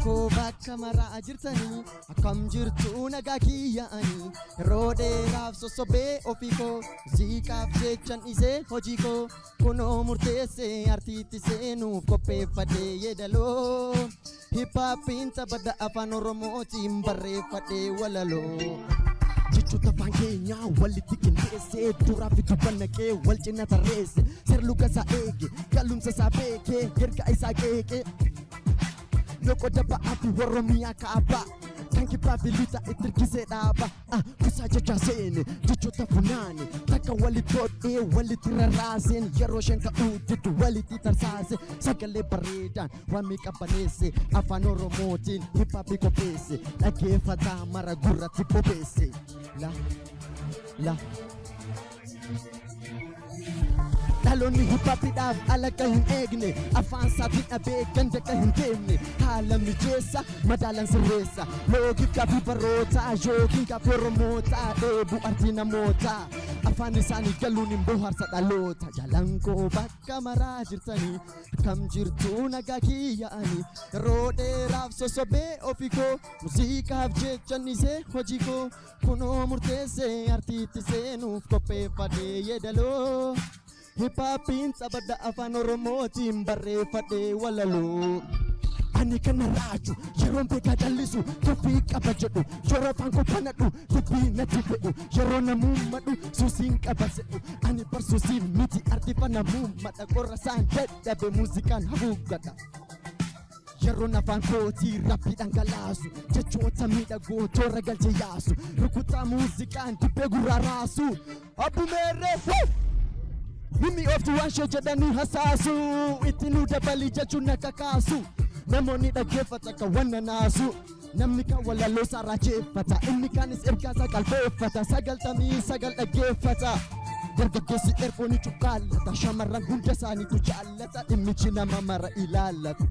ko bakka maraa jirtanii akkam jirtu nagaa kiyyaanii yeroo dheeraaf sosobee ofii koo muuziqaaf jechan isee hojii koo kunoo murteessee artiitti seenuuf qopheeffadhee yeedaloo hip-hoppiin taphadha afaan oromootiin barreeffadhee walaloo Jichuuta afaan keenyaa walitti qindeessee duraa fi dubbanna kee wal cina tarreesse sirluka isaa eege galumsa isaa beekee erga isaa qeeqee Loko daba afi Oromiyaa kaaba kan kibbaa fi lixa itti hirkisee dhaaba kusaa jecha seene jechoota funaane takka walitti hodhee walitti rarraaseen yeroo isheen ka'uu diddu walitti tarsaase sagalee bareedaan waan miidhagfaneesse afaan oromootiin hip-hopii qopheesse dhaggeeffataa mara gurratti bobeesse la Daloni hip-hopiidhaaf alaqa hin eegne afaan isaatiin dhabee ganda ka hin deemne haala mijeessa madaalaan sirreessa loogiif gaaffii barootaa yookiin gaaffii oromootaa dheebuu artii namootaa afaan isaanii galuun hin bohaarsa dhaloota jalaan koo bakka maraa jirtanii akkam jirtu nagaa kiyyaanii yeroo dheeraaf sosobee ofii koo muuziqaaf jechan isee hojii koo kunoo murteessee artiitti seenuuf qopheeffadhee yeedaloo Hip-hoppiin taphadha afaan oromootiin barreeffadhee walaloo Ani kana raaju yeroon beekaa jallisu tuffii qaba jedhu yeroo afaan koo banadhu dubbii natti fe'u yeroo namummadhu suusiin qaba se'u ani barsuusiin miti artifa namummadha qorra isaan dadhabe muuziqaan haguuggadha Yeroon afaan kootii rabbii dhangalaasu jechoota miidhagoo toora galche yaasu rukutaa muuziqaan dibbee gurraa raasu abbumeerree Mimi ofti waan shee jedhanii hasaasu itti nu dabalii jechuun na kakaasu namoonni dhaggeeffata kan wanna naasu namni kan walaloo isaa raacheeffata inni kaanis ergaasaa qalbeeffata 99 dhaggeeffata dargaggeessi ergoonni cuqqaallata shamarran hunda isaaniitu jaallata dhimmichi nama mara ilaallata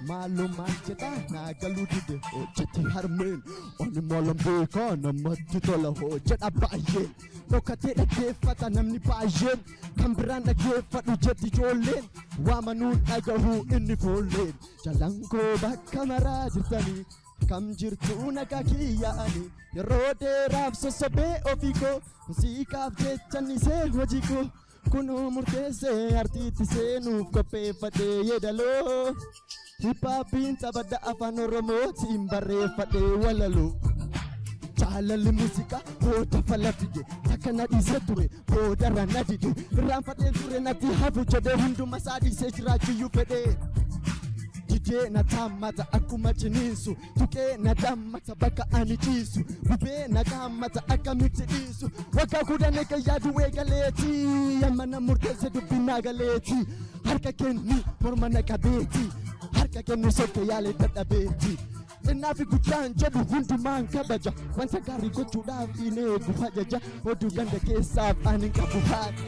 Maalumaan jedhaa naa galuu dide hojjete harmeen Oni maalan beekaa namatti tola hojjedha baay'een Dhokatee dhaggeeffata namni baay'een kan biraan dhaggeeffadhu jetti ijoolleen waamanuun dhagahuu inni foolleen jalaan koo bakka maraa jirtanii kam jirtu nagaa kiyyaanii yeroo dheeraaf sosobee ofii koo muuziqaaf jechan isee hojii koo kunoo murteessee artiitti seenuuf qopheeffadhee yeedaloo Hip-hoppiin taphadha afaan oromootiin barreeffadhee walaloo Jaalalli muuziqaa booda falafige takka na dhiisee ture boodarra na dide irraanfadheen ture natti hafu jedhee hunduma isaa dhiisee jiraachiyyuu fedhee Didee na taammata akkuma ciniinsu tuqee na dammata bakka ani ciisu bubee na gaammata akka miti dhiisu waggaa kudhan eega yaadu eegaleetii yamma na murteesse dubbiin naagaleetii harka kenni morma na qabeetii harka kenni sokke yaalee dadhabeetii Innaafi guddaan jedhu hundumaan kabaja wanta gaarii gochuudhaaf hin eegu hajaja oduu ganda keessaaf ani qabu haadha